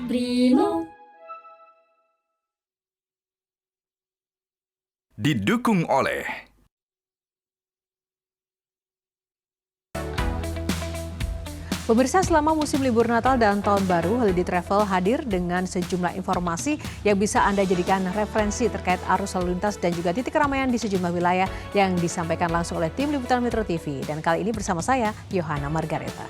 Primo. Didukung oleh Pemirsa, selama musim libur Natal dan Tahun Baru, Holiday Travel hadir dengan sejumlah informasi yang bisa Anda jadikan referensi terkait arus lalu lintas dan juga titik keramaian di sejumlah wilayah yang disampaikan langsung oleh tim Liputan Metro TV. Dan kali ini bersama saya, Yohana Margareta.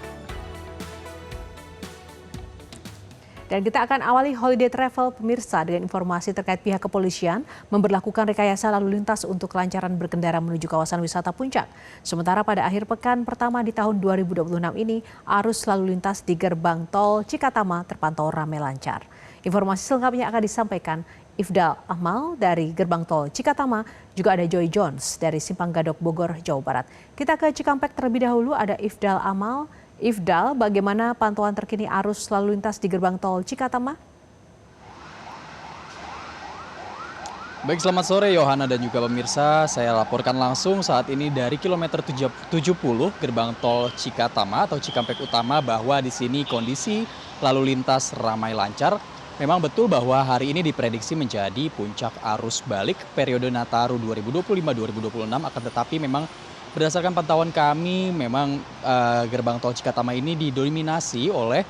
Dan kita akan awali Holiday Travel pemirsa dengan informasi terkait pihak kepolisian memberlakukan rekayasa lalu lintas untuk kelancaran berkendara menuju kawasan wisata Puncak. Sementara pada akhir pekan pertama di tahun 2026 ini, arus lalu lintas di gerbang tol Cikatama terpantau ramai lancar. Informasi selengkapnya akan disampaikan Ifdal Amal dari gerbang tol Cikatama, juga ada Joy Jones dari Simpang Gadok Bogor, Jawa Barat. Kita ke Cikampek terlebih dahulu, ada Ifdal Amal. Ifdal, bagaimana pantauan terkini arus lalu lintas di gerbang tol Cikatama? Baik, selamat sore Yohana dan juga pemirsa. Saya laporkan langsung saat ini dari kilometer 70 gerbang tol Cikatama atau Cikampek Utama bahwa di sini kondisi lalu lintas ramai lancar. Memang betul bahwa hari ini diprediksi menjadi puncak arus balik periode Nataru 2025-2026, akan tetapi memang berdasarkan pantauan kami, memang gerbang tol Cikatama ini didominasi oleh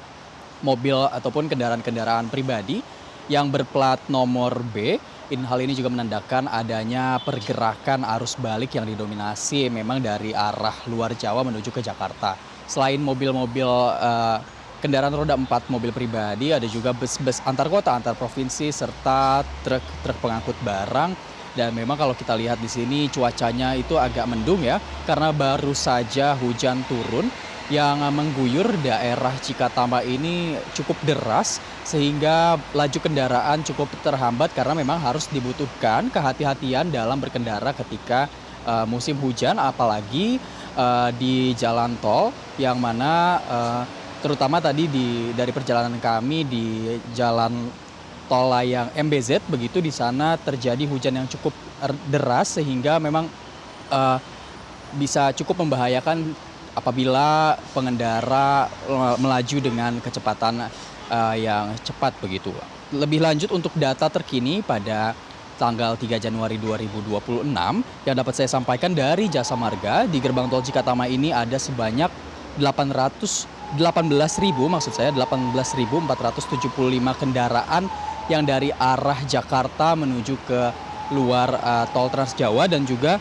mobil ataupun kendaraan-kendaraan pribadi yang berplat nomor B. Hal ini juga menandakan adanya pergerakan arus balik yang didominasi memang dari arah luar Jawa menuju ke Jakarta. Selain mobil-mobil kendaraan roda 4 mobil pribadi, ada juga bus-bus antar kota, antar provinsi, serta truk pengangkut barang. Dan memang kalau kita lihat di sini cuacanya itu agak mendung ya, karena baru saja hujan turun yang mengguyur daerah Cikatama ini cukup deras, sehingga laju kendaraan cukup terhambat karena memang harus dibutuhkan kehati-hatian dalam berkendara ketika musim hujan, apalagi di jalan tol yang mana terutama tadi dari perjalanan kami di jalan tol layang MBZ, begitu di sana terjadi hujan yang cukup deras sehingga memang bisa cukup membahayakan apabila pengendara melaju dengan kecepatan yang cepat begitu. Lebih lanjut untuk data terkini pada tanggal 3 Januari 2026 yang dapat saya sampaikan dari Jasa Marga, di gerbang tol Cikatama ini ada sebanyak 18.475 kendaraan yang dari arah Jakarta menuju ke luar tol Trans Jawa, dan juga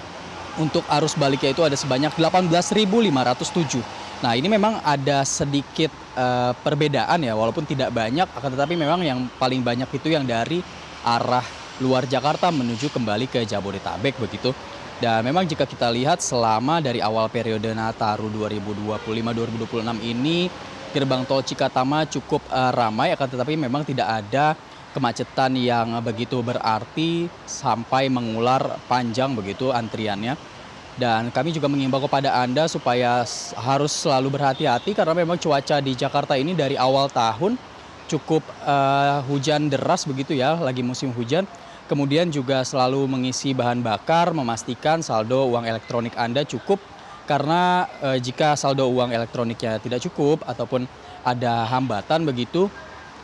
untuk arus baliknya itu ada sebanyak 18.507. Nah, ini memang ada sedikit perbedaan ya, walaupun tidak banyak, akan tetapi memang yang paling banyak itu yang dari arah luar Jakarta menuju kembali ke Jabodetabek begitu. Dan memang jika kita lihat selama dari awal periode Nataru 2025-2026 ini, gerbang tol Cikatama cukup ramai, akan tetapi memang tidak ada kemacetan yang begitu berarti sampai mengular panjang begitu antriannya. Dan kami juga mengimbau kepada Anda supaya harus selalu berhati-hati karena memang cuaca di Jakarta ini dari awal tahun cukup hujan deras begitu ya, lagi musim hujan. Kemudian juga selalu mengisi bahan bakar, memastikan saldo uang elektronik Anda cukup, karena jika saldo uang elektroniknya tidak cukup ataupun ada hambatan begitu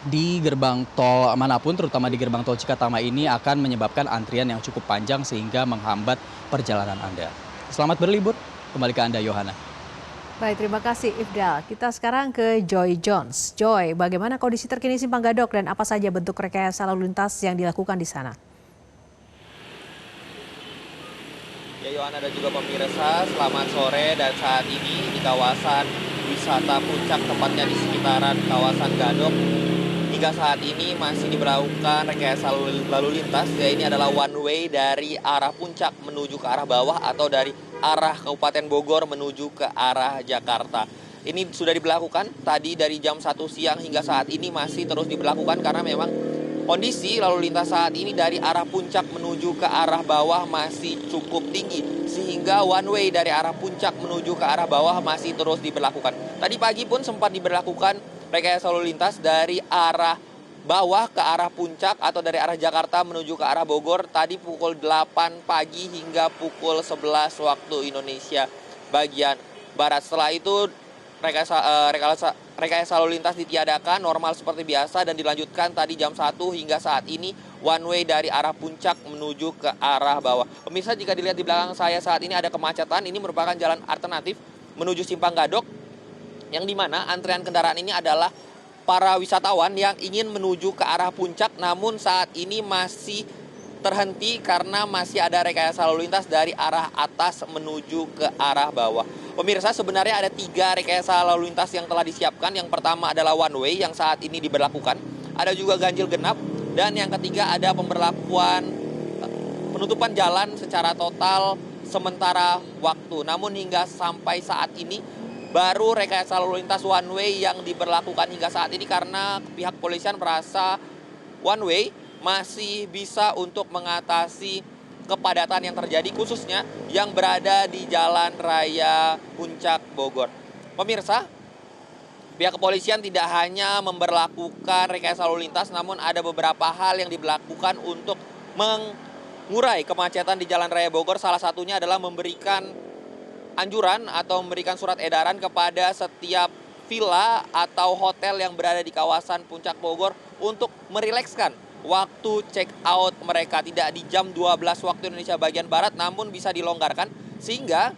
di gerbang tol manapun, terutama di gerbang tol Cikatama ini, akan menyebabkan antrian yang cukup panjang sehingga menghambat perjalanan Anda. Selamat berlibur, kembali ke Anda Yohana. Baik, terima kasih Ifdal. Kita sekarang ke Joy Jones. Joy, bagaimana kondisi terkini Simpang Gadok dan apa saja bentuk rekayasa lalu lintas yang dilakukan di sana? Ya Yohana dan juga pemirsa, selamat sore. Dan saat ini di kawasan wisata Puncak, tepatnya di sekitaran kawasan Gadok, hingga saat ini masih diberlakukan rekayasa lalu lintas. Ya, ini adalah one way dari arah Puncak menuju ke arah bawah atau dari arah Kabupaten Bogor menuju ke arah Jakarta. Ini sudah diberlakukan tadi dari jam 1 siang hingga saat ini masih terus diberlakukan karena memang kondisi lalu lintas saat ini dari arah Puncak menuju ke arah bawah masih cukup tinggi, sehingga one way dari arah Puncak menuju ke arah bawah masih terus diberlakukan. Tadi pagi pun sempat diberlakukan rekayasa lalu lintas dari arah bawah ke arah Puncak atau dari arah Jakarta menuju ke arah Bogor tadi pukul 8 pagi hingga pukul 11 waktu Indonesia bagian Barat. Setelah itu rekayasa lalu lintas ditiadakan normal seperti biasa dan dilanjutkan tadi jam 1 hingga saat ini one way dari arah puncak menuju ke arah bawah. Pemirsa, jika dilihat di belakang saya saat ini ada kemacetan, ini merupakan jalan alternatif menuju Simpang Gadok yang dimana antrian kendaraan ini adalah para wisatawan yang ingin menuju ke arah puncak, namun saat ini masih terhenti karena masih ada rekayasa lalu lintas dari arah atas menuju ke arah bawah. Pemirsa, sebenarnya ada 3 rekayasa lalu lintas yang telah disiapkan. Yang pertama adalah one way yang saat ini diberlakukan. Ada juga ganjil genap. Dan yang ketiga ada pemberlakuan penutupan jalan secara total sementara waktu. Namun hingga sampai saat ini baru rekayasa lalu lintas one way yang diberlakukan hingga saat ini karena pihak kepolisian merasa one way masih bisa untuk mengatasi kepadatan yang terjadi khususnya yang berada di Jalan Raya Puncak Bogor. Pemirsa, pihak kepolisian tidak hanya memberlakukan rekayasa lalu lintas, namun ada beberapa hal yang diberlakukan untuk mengurai kemacetan di Jalan Raya Bogor. Salah satunya adalah memberikan anjuran atau memberikan surat edaran kepada setiap villa atau hotel yang berada di kawasan Puncak Bogor untuk merilekskan waktu check out mereka, tidak di jam 12 waktu Indonesia bagian Barat, namun bisa dilonggarkan sehingga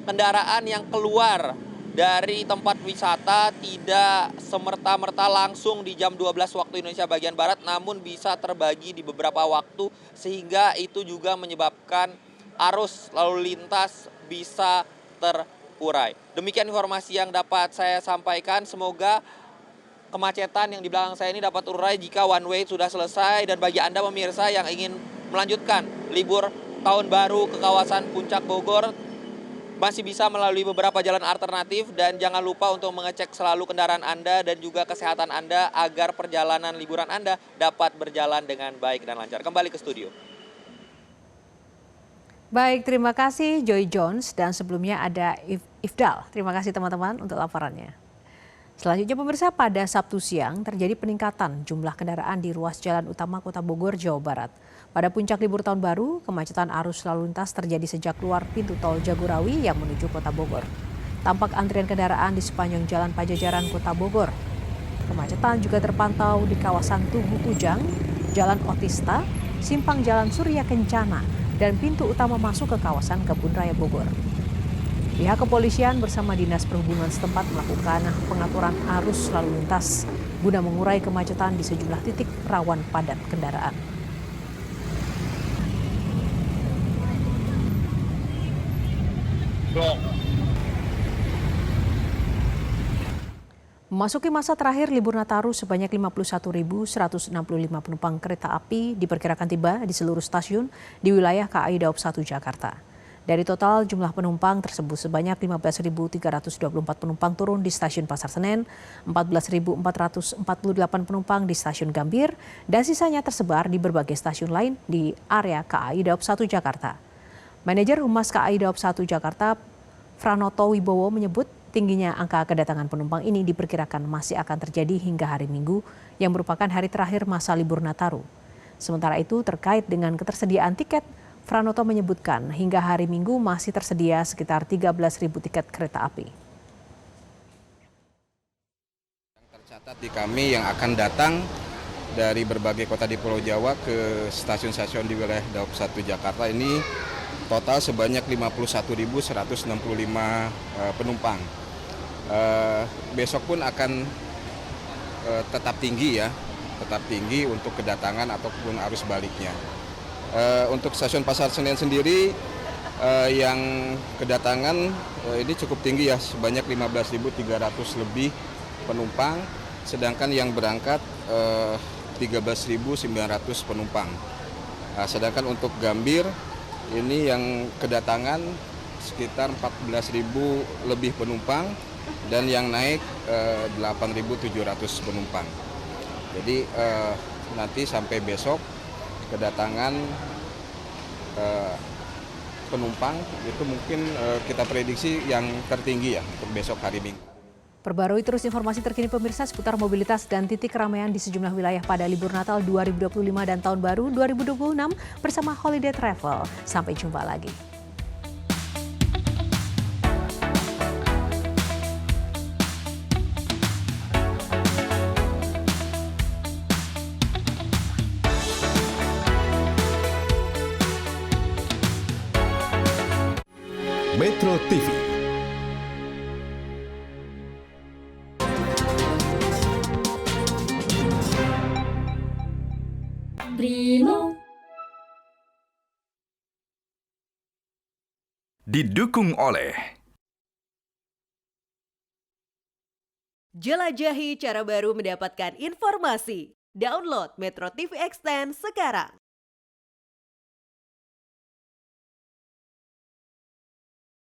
kendaraan yang keluar dari tempat wisata tidak semerta-merta langsung di jam 12 waktu Indonesia bagian Barat, namun bisa terbagi di beberapa waktu sehingga itu juga menyebabkan arus lalu lintas bisa terurai. Demikian informasi yang dapat saya sampaikan. Semoga kemacetan yang di belakang saya ini dapat terurai jika one way sudah selesai. Dan bagi Anda pemirsa yang ingin melanjutkan libur tahun baru ke kawasan Puncak Bogor, masih bisa melalui beberapa jalan alternatif. Dan jangan lupa untuk mengecek selalu kendaraan Anda dan juga kesehatan Anda agar perjalanan liburan Anda dapat berjalan dengan baik dan lancar. Kembali ke studio. Baik, terima kasih Joy Jones dan sebelumnya ada Ifdal. Terima kasih teman-teman untuk laporannya. Selanjutnya pemirsa, pada Sabtu siang terjadi peningkatan jumlah kendaraan di ruas jalan utama Kota Bogor, Jawa Barat. Pada puncak libur tahun baru, kemacetan arus lalu lintas terjadi sejak keluar pintu tol Jagorawi yang menuju Kota Bogor. Tampak antrian kendaraan di sepanjang Jalan Pajajaran Kota Bogor. Kemacetan juga terpantau di kawasan Tugu Ujang, Jalan Otista, Simpang Jalan Surya Kencana, dan pintu utama masuk ke kawasan Kebun Raya Bogor. Pihak kepolisian bersama Dinas Perhubungan setempat melakukan pengaturan arus lalu lintas guna mengurai kemacetan di sejumlah titik rawan padat kendaraan. Memasuki masa terakhir libur Nataru, sebanyak 51.165 penumpang kereta api diperkirakan tiba di seluruh stasiun di wilayah KAI Daob 1 Jakarta. Dari total jumlah penumpang tersebut sebanyak 15.324 penumpang turun di stasiun Pasar Senen, 14.448 penumpang di stasiun Gambir, dan sisanya tersebar di berbagai stasiun lain di area KAI Daob 1 Jakarta. Manajer Humas KAI Daob 1 Jakarta, Franoto Wibowo menyebut tingginya angka kedatangan penumpang ini diperkirakan masih akan terjadi hingga hari Minggu yang merupakan hari terakhir masa libur Nataru. Sementara itu terkait dengan ketersediaan tiket, Franoto menyebutkan hingga hari Minggu masih tersedia sekitar 13.000 tiket kereta api. Tercatat di kami yang akan datang dari berbagai kota di Pulau Jawa ke stasiun-stasiun di wilayah Daob 1 Jakarta ini total sebanyak 51.165 penumpang. Besok pun akan tetap tinggi ya, tetap tinggi untuk kedatangan ataupun arus baliknya. Untuk stasiun Pasar Senen sendiri yang kedatangan ini cukup tinggi ya, sebanyak 15.300 lebih penumpang, sedangkan yang berangkat 13.900 penumpang. Sedangkan untuk Gambir ini yang kedatangan sekitar 14.000 lebih penumpang dan yang naik 8.700 penumpang. Jadi nanti sampai besok kedatangan penumpang itu mungkin kita prediksi yang tertinggi ya untuk besok hari Minggu. Perbarui terus informasi terkini pemirsa seputar mobilitas dan titik keramaian di sejumlah wilayah pada libur Natal 2025 dan Tahun Baru 2026 bersama Holiday Travel. Sampai jumpa lagi. Metro TV. Primo. Didukung oleh jelajahi cara baru mendapatkan informasi. Download Metro TV Extend sekarang.